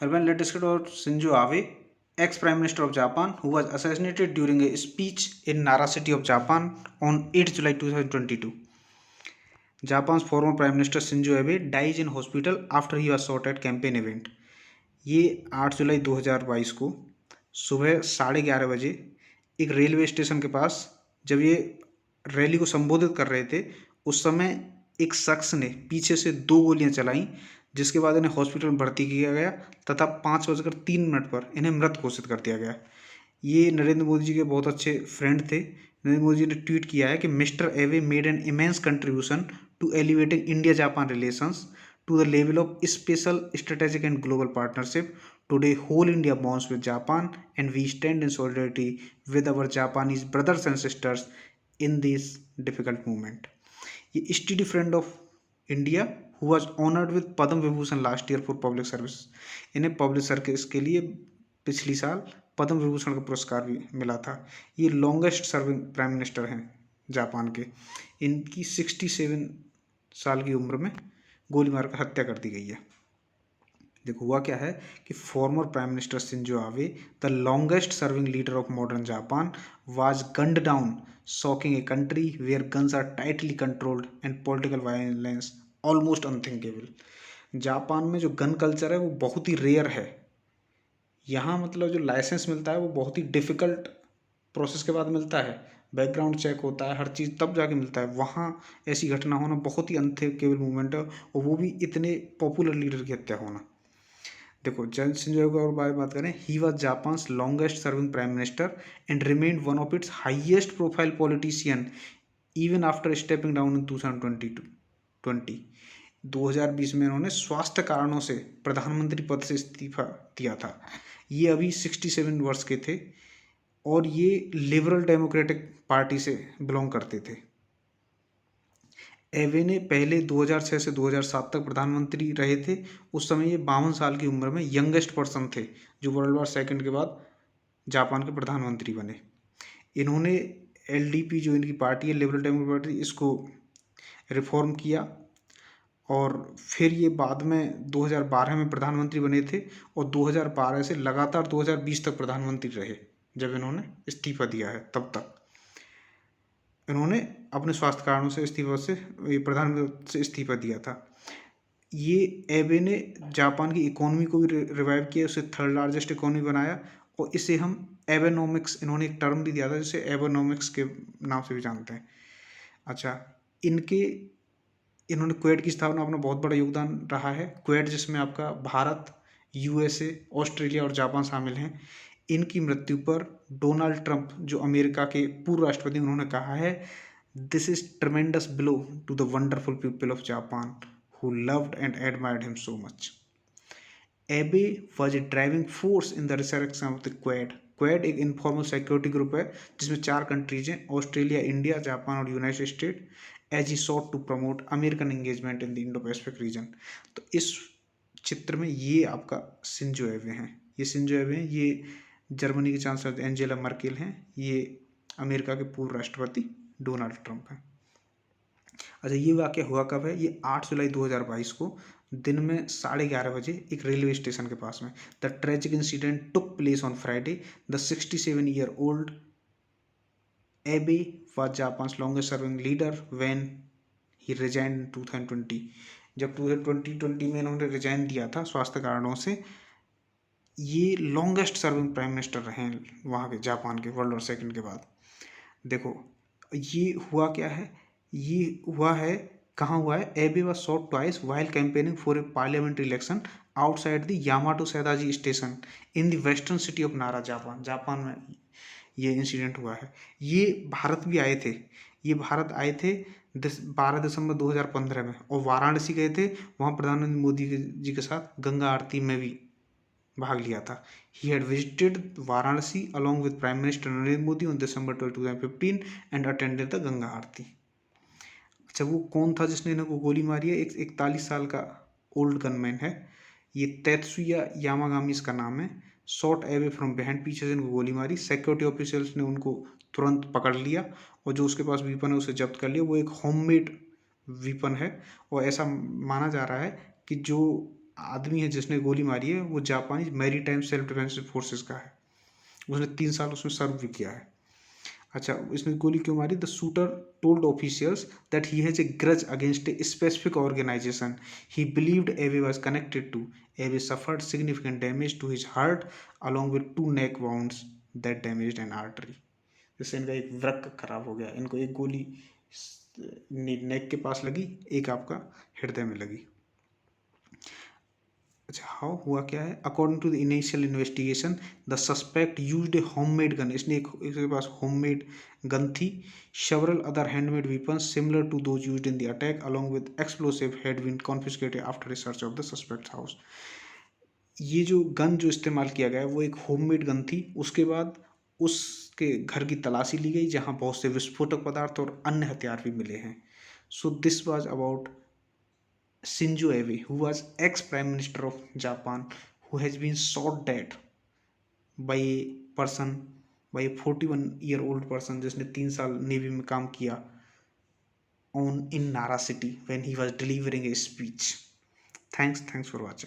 Urban, let's discuss about Shinzo Abe, ex-Prime Minister of Japan, who was assassinated during a speech in Nara City of Japan on 8 July 2022. Japan's former Prime Minister Shinzo Abe dies in hospital after he was shot at campaign event. ये 8 जुलाई 2022 को सुबह 11:30 बजे एक railway station के पास जब ये rally को संबोधित कर रहे थे उस समय एक शख्स ने पीछे से 2 गोलियां चलाई, जिसके बाद इन्हें हॉस्पिटल में भर्ती किया गया तथा 5:03 पर इन्हें मृत घोषित कर दिया गया। ये नरेंद्र मोदी जी के बहुत अच्छे फ्रेंड थे। नरेंद्र मोदी जी ने ट्वीट किया है कि Mister Abe made an immense contribution to elevating India Japan relations to the level of special strategic and global partnership. Today, whole India bonds with Japan, and we stand in solidarity with our Japanese brothers and sisters in this difficult moment. ये study friend of India who was honoured with Padma Vibhushan last year for public service, इन्हें public service के लिए पिछली साल पद्म विभूषण का पुरस्कार भी मिला था। ये लॉन्गेस्ट सर्विंग प्राइम मिनिस्टर हैं जापान के। इनकी 67 साल की उम्र में गोली मारकर हत्या कर दी गई है। देखो हुआ क्या है कि former prime minister Shinzo Abe, the longest serving leader of modern Japan, was gunned down, shocking a country where guns are tightly controlled and political violence almost unthinkable. Japan में जो गन कल्चर है वो बहुत ही rare है। यहाँ मतलब जो licence मिलता है वो बहुत ही डिफ़िकल्ट प्रोसेस के बाद मिलता है, बैकग्राउंड चेक होता है, हर चीज़ तब जाके मिलता है। वहाँ ऐसी घटना होना बहुत ही अनथिंकेबल मूवमेंट है, और वो भी इतने पॉपुलर लीडर की हत्या होना। देखो जन संजय के बारे में बात करें, he was Japan's longest serving prime minister and remained one of its highest profile politician even after stepping down in 2020 में इन्होंने स्वास्थ्य कारणों से प्रधानमंत्री पद से इस्तीफा दिया था। ये अभी 67 वर्ष के थे और ये लिबरल डेमोक्रेटिक पार्टी से बिलोंग करते थे। एवे ने पहले 2006 से 2007 तक प्रधानमंत्री रहे थे। उस समय ये 52 साल की उम्र में यंगेस्ट पर्सन थे जो वर्ल्ड वॉर सेकंड के बाद जापान के प्रधानमंत्री बने। इन्होंने एलडीपी जो इनकी पार्टी है, लिबरल डेमोक्रेटिक पार्टी, इसको रिफॉर्म किया और फिर ये बाद में 2012 में प्रधानमंत्री बने थे और 2012 से लगातार 2020 तक प्रधानमंत्री रहे। जब इन्होंने इस्तीफा दिया है तब तक इन्होंने अपने स्वास्थ्य कारणों से प्रधानमंत्री से इस्तीफा दिया था। ये एबे ने जापान की इकोनॉमी को भी रिवाइव किया, उसे थर्ड लार्जेस्ट इकोनॉमी बनाया, और इसे हम एबेनोमिक्स, इन्होंने एक टर्म भी दिया था जिसे एबेनोमिक्स के नाम से भी जानते हैं। अच्छा, इन्होंने क्वेड की स्थापना, अपना बहुत बड़ा योगदान रहा है। क्वेड जिसमें आपका भारत, यूएसए, ऑस्ट्रेलिया और जापान शामिल हैं। इनकी मृत्यु पर डोनाल्ड ट्रंप जो अमेरिका के पूर्व राष्ट्रपति, उन्होंने कहा है, this is tremendous blow to the wonderful people of Japan who loved and admired him so much. Abe was a driving force in the resurrection of the Quad. Quad एक informal security group है जिसमें 4 countries हैं, Australia, India, Japan और United State, as he sought to promote American engagement in the Indo Pacific region. तो इस चित्र में ये आपका शिंजो एबे हैं। ये शिंजो एबे हैं, ये जर्मनी के चांसलर एंजेला मर्केल हैं, ये अमेरिका के पूर्व राष्ट्रपति डोनाल्ड ट्रंप हैं। अच्छा, ये वाक़या हुआ कब है? ये 8 जुलाई 2022 को दिन में 11:30 बजे एक रेलवे स्टेशन के पास में। The tragic incident took place on Friday. The 67-year-old एबे was Japan's longest serving leader when he resign in 2020। जब 2020 में इन्होंने रिजाइन दिया था स्वास्थ्य कारणों से, ये लॉन्गेस्ट सर्विंग प्राइम मिनिस्टर रहे हैं वहाँ के, जापान के, वर्ल्ड वॉर सेकंड के बाद। देखो ये हुआ क्या है, ये हुआ है, कहाँ हुआ है? Abe was shot twice while campaigning for a parliamentary election outside the Yamato Saidaiji station in the western city of Nara, Japan. Japan में ये इंसिडेंट हुआ है। ये भारत भी आए थे, ये भारत आए थे 12 दिसंबर 2015 में, और वाराणसी गए थे। वहाँ प्रधानमंत्री मोदी जी के साथ गंगा आरती में भी भाग लिया था। He had visited Varanasi along with prime minister Narendra Modi on December 12, 2015 and attended the Ganga aarti. अच्छा, वो कौन था जिसने इनको गोली मारी है? एक 41 साल का ओल्ड गनमैन है, ये तेत्सुया यामागामी इसका नाम है। शॉट एवे फ्रॉम बिहाइंड, पीछे से इनको गोली मारी। सिक्योरिटी ऑफिशियल्स ने उनको तुरंत पकड़ लिया और जो उसके पास वीपन है उसे जब्त कर लिया। वो एक होममेड वीपन है और ऐसा माना जा रहा है कि जो आदमी है जिसने गोली मारी है वो जापानी मैरीटाइम सेल्फ डिफेंस फोर्सेस का है, उसने 3 साल उसमें सर्व भी किया है। अच्छा, इसने गोली क्यों मारी? The shooter told officials that he has a grudge against a specific organisation he believed Abe was connected to. Abe suffered significant damage to his heart along with 2 neck wounds that damaged an artery. जिससे इनका एक वृक्क खराब हो गया, इनको एक गोली नेक के पास लगी, एक आपका हृदय में लगी। अच्छा, हाउ हुआ क्या है? According to the initial investigation the suspect used a homemade gun, इसने इसके पास होममेड गन थी। Several other handmade weapons similar to those used in the attack along with explosive had been confiscated after a search of the suspect house. ये जो gun जो इस्तेमाल किया गया वो एक होममेड गन थी। उसके बाद उसके घर की तलाशी ली गई जहाँ बहुत से विस्फोटक पदार्थ और अन्य हथियार भी मिले हैं। So this was about Shinzo Abe, who was ex-Prime Minister of Japan, who has been shot dead by a person, by a 41-year-old person जिसने 3 साल नेवी में काम किया in Nara city when he was delivering a speech. Thanks for watching.